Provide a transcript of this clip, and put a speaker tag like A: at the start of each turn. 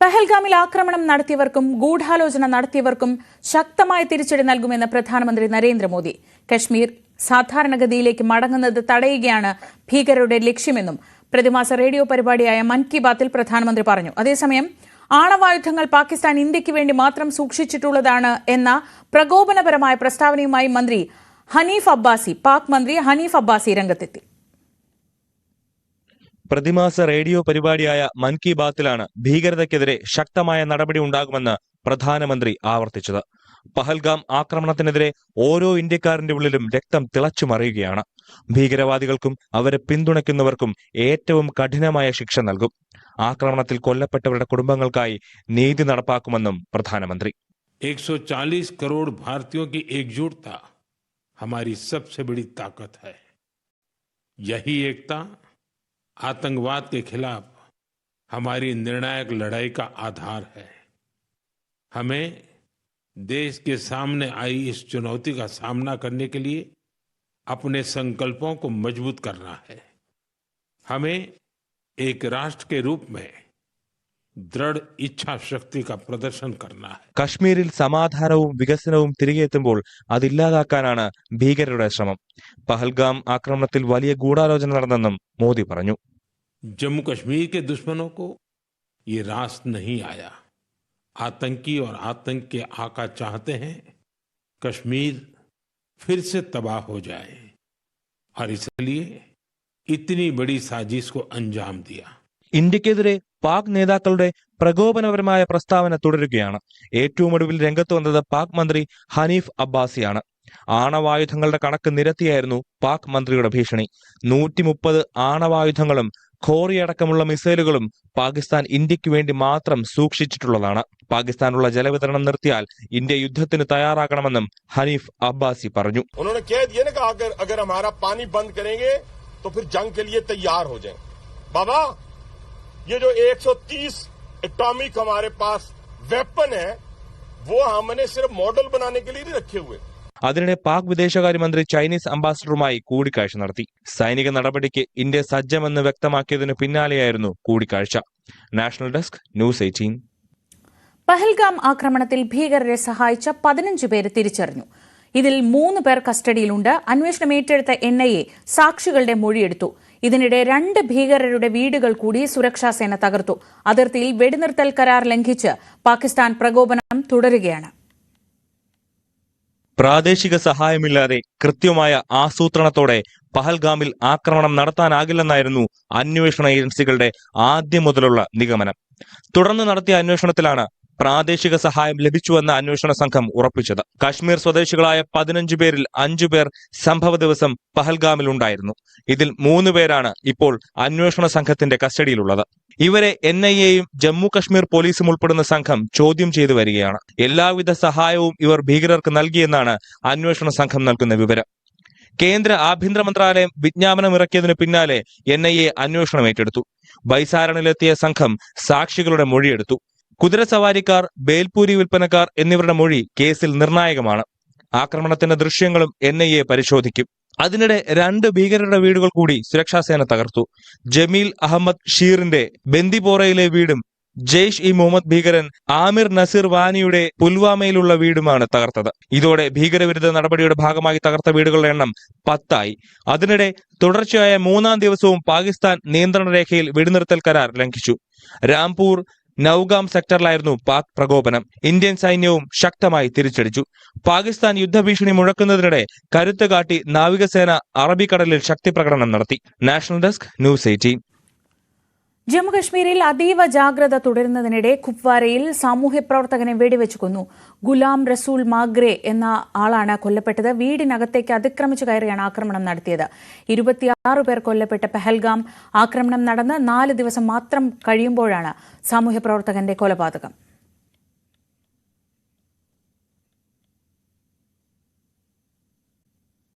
A: പഹൽഗാമിൽ ആക്രമണം നടത്തിയവർക്കും ഗൂഢാലോചന നടത്തിയവർക്കും ശക്തമായ തിരിച്ചടി നൽകുമെന്ന് പ്രധാനമന്ത്രി നരേന്ദ്രമോദി. കശ്മീർ സാധാരണഗതിയിലേക്ക് മടങ്ങുന്നത് തടയുകയാണ് ഭീകരരുടെ ലക്ഷ്യമെന്നും പ്രതിമാസ റേഡിയോ പരിപാടിയായ മൻ കി ബാത്തിൽ പ്രധാനമന്ത്രി പറഞ്ഞു. അതേസമയം ആണവായുധങ്ങൾ പാകിസ്ഥാൻ ഇന്ത്യയ്ക്ക് വേണ്ടി മാത്രം സൂക്ഷിച്ചിട്ടുള്ളതാണ് എന്ന പ്രകോപനപരമായ പ്രസ്താവനയുമായി പാക് മന്ത്രി ഹനീഫ് അബ്ബാസി രംഗത്തെത്തി.
B: പ്രതിമാസ റേഡിയോ പരിപാടിയായ മൻ കി ബാത്തിലാണ് ഭീകരതയ്ക്കെതിരെ ശക്തമായ നടപടി ഉണ്ടാകുമെന്ന് പ്രധാനമന്ത്രി ആവർത്തിച്ചത്. പഹൽഗാം ആക്രമണത്തിനെതിരെ ഓരോ ഇന്ത്യക്കാരന്റെ ഉള്ളിലും രക്തം തിളച്ചുമറിയുകയാണ്. ഭീകരവാദികൾക്കും അവരെ പിന്തുണയ്ക്കുന്നവർക്കും ഏറ്റവും കഠിനമായ ശിക്ഷ നൽകും. ആക്രമണത്തിൽ കൊല്ലപ്പെട്ടവരുടെ കുടുംബങ്ങൾക്കായി നീതി നടപ്പാക്കുമെന്നും പ്രധാനമന്ത്രി.
C: 140 करोड़ भारतीयों की एकजुटता हमारी सबसे बड़ी ताकत है. यही एकता आतंकवाद के खिलाफ हमारी निर्णायक लड़ाई का आधार है. हमें देश के सामने आई इस चुनौती का सामना करने के लिए अपने संकल्पों को मजबूत करना है. हमें एक राष्ट्र के रूप में ദൃഢ ഇച്ഛാശക്തി പ്രദർശനം करना है.
B: കശ്മീരിൽ സമാധാനവും വികസനവും തിരികെ എത്തുമ്പോൾ അതില്ലാതാക്കാനാണ് ഭീകരരുടെ ശ്രമം. പഹൽഗാം ആക്രമണത്തിൽ വലിയ ഗൂഢാലോചന നടന്നെന്നും മോദി പറഞ്ഞു.
C: जम्मू कश्मीर के दुश्मनों को ये रास नहीं आया. आतंकी और आतंक के आका चाहते हैं कश्मीर फिर से तबाह हो जाए और इसलिए इतनी बड़ी साजिश को अंजाम दिया.
B: ഇന്ത്യക്കെതിരെ പാക് നേതാക്കളുടെ പ്രകോപനപരമായ പ്രസ്താവന തുടരുകയാണ്. ഏറ്റവും ഒടുവിൽ രംഗത്ത് വന്നത് പാക് മന്ത്രി ഹനീഫ് അബ്ബാസിയാണ്. ആണവായുധങ്ങളുടെ കണക്ക് നിരത്തിയായിരുന്നു പാക് മന്ത്രിയുടെ ഭീഷണി. 130 ആണവായുധങ്ങളും ഖോറിയടക്കമുള്ള മിസൈലുകളും പാകിസ്ഥാൻ ഇന്ത്യക്ക് വേണ്ടി മാത്രം സൂക്ഷിച്ചിട്ടുള്ളതാണ്. പാകിസ്ഥാനുള്ള ജലവിതരണം നിർത്തിയാൽ ഇന്ത്യ യുദ്ധത്തിന് തയ്യാറാകണമെന്നും ഹനീഫ് അബ്ബാസി പറഞ്ഞു.
D: ये जो 130 एटॉमिक हमारे पास वेपन है वो हमने सिर्फ मॉडल बनाने के लिए नहीं रखे हुए.
B: അതിനിടെ പാക് വിദേശകാര്യമന്ത്രി ചൈനീസ് അംബാസഡറുമായി കൂടിക്കാഴ്ച നടത്തി. സൈനിക നടപടിക്ക് ഇന്ത്യ സജ്ജമെന്ന് വ്യക്തമാക്കിയതിനു പിന്നാലെയായിരുന്നു കൂടിക്കാഴ്ച. National desk news 18.
A: പഹൽഗാം ആക്രമണത്തിൽ ഭീകരരെ സഹായിച്ച 15 പേര് തിരിച്ചറിഞ്ഞു. ഇതിൽ 3 പേർ കസ്റ്റഡിയിലുണ്ട്. അന്വേഷണം ഏറ്റെടുത്ത NIA സാക്ഷികളുടെ മൊഴിയെടുത്തു. ഇതിനിടെ 2 ഭീകരരുടെ വീടുകൾ കൂടി സുരക്ഷാസേന തകർത്തു. അതിർത്തിയിൽ വെടിനിർത്തൽ കരാർ ലംഘിച്ച് പാകിസ്ഥാൻ പ്രകോപനം തുടരുകയാണ്.
B: പ്രാദേശിക സഹായമില്ലാതെ കൃത്യമായ ആസൂത്രണത്തോടെ പഹൽഗാമിൽ ആക്രമണം നടത്താനാകില്ലെന്നായിരുന്നു അന്വേഷണ ഏജൻസികളുടെ ആദ്യം മുതലുള്ള നിഗമനം. തുടർന്ന് നടത്തിയ അന്വേഷണത്തിലാണ് പ്രാദേശിക സഹായം ലഭിച്ചുവെന്ന അന്വേഷണ സംഘം ഉറപ്പിച്ചത്. കശ്മീർ സ്വദേശികളായ 15 പേരിൽ 5 പേർ സംഭവ ദിവസം പഹൽഗാമിൽ ഉണ്ടായിരുന്നു. ഇതിൽ 3 പേരാണ് ഇപ്പോൾ അന്വേഷണ സംഘത്തിന്റെ കസ്റ്റഡിയിലുള്ളത്. ഇവരെ NIAയും ജമ്മു കശ്മീർ പോലീസും ഉൾപ്പെടുന്ന സംഘം ചോദ്യം ചെയ്തു വരികയാണ്. എല്ലാവിധ സഹായവും ഇവർ ഭീകരർക്ക് നൽകിയെന്നാണ് അന്വേഷണ സംഘം നൽകുന്ന വിവരം. കേന്ദ്ര ആഭ്യന്തര മന്ത്രാലയം വിജ്ഞാപനം ഇറക്കിയതിനു പിന്നാലെ NIA അന്വേഷണം ഏറ്റെടുത്തു. ബൈസാരണിലെത്തിയ സംഘം സാക്ഷികളുടെ മൊഴിയെടുത്തു. കുതിരസവാരിക്കാർ, ബേൽപൂരി വിൽപ്പനക്കാർ എന്നിവരുടെ മൊഴി കേസിൽ നിർണായകമാണ്. ആക്രമണത്തിന്റെ ദൃശ്യങ്ങളും NIA പരിശോധിക്കും. അതിനിടെ 2 ഭീകരരുടെ വീടുകൾ കൂടി സുരക്ഷാസേന തകർത്തു. ജമീൽ അഹമ്മദ് ഷീറിന്റെ ബന്ദിപോറയിലെ വീടും ജെയ്ഷ് ഇ മുഹമ്മദ് ഭീകരൻ ആമിർ നസീർ വാനിയുടെ പുൽവാമയിലുള്ള വീടുമാണ് തകർത്തത്. ഇതോടെ ഭീകരവിരുദ്ധ നടപടിയുടെ ഭാഗമായി തകർത്ത വീടുകളുടെ എണ്ണം 10 ആയി. അതിനിടെ തുടർച്ചയായ 3-ാം ദിവസവും പാകിസ്ഥാൻ നിയന്ത്രണ രേഖയിൽ വെടിനിർത്തൽ കരാർ ലംഘിച്ചു. രാംപൂർ നൌഗാം സെക്ടറിലായിരുന്നു പാക് പ്രകോപനം. ഇന്ത്യൻ സൈന്യവും ശക്തമായി തിരിച്ചടിച്ചു. പാകിസ്ഥാൻ യുദ്ധഭീഷണി മുഴക്കുന്നതിനിടെ കരുത്ത് കാട്ടി നാവികസേന അറബിക്കടലിൽ ശക്തി പ്രകടനം നടത്തി. National desk news 18.
A: ജമ്മുകശ്മീരിൽ അതീവ ജാഗ്രത തുടരുന്നതിനിടെ കുപ്വാരയിൽ സാമൂഹ്യപ്രവർത്തകനെ വെടിവെച്ചു കൊന്നു. ഗുലാം റസൂൽ മാഗ്രേ എന്ന ആളാണ് കൊല്ലപ്പെട്ടത്. വീടിനകത്തേക്ക് അതിക്രമിച്ചു കയറിയാണ് ആക്രമണം നടത്തിയത്. 26 പേർ കൊല്ലപ്പെട്ട പഹൽഗാം ആക്രമണം നടന്ന് 4 ദിവസം മാത്രം കഴിയുമ്പോഴാണ് സാമൂഹ്യപ്രവർത്തകന്റെ കൊലപാതകം.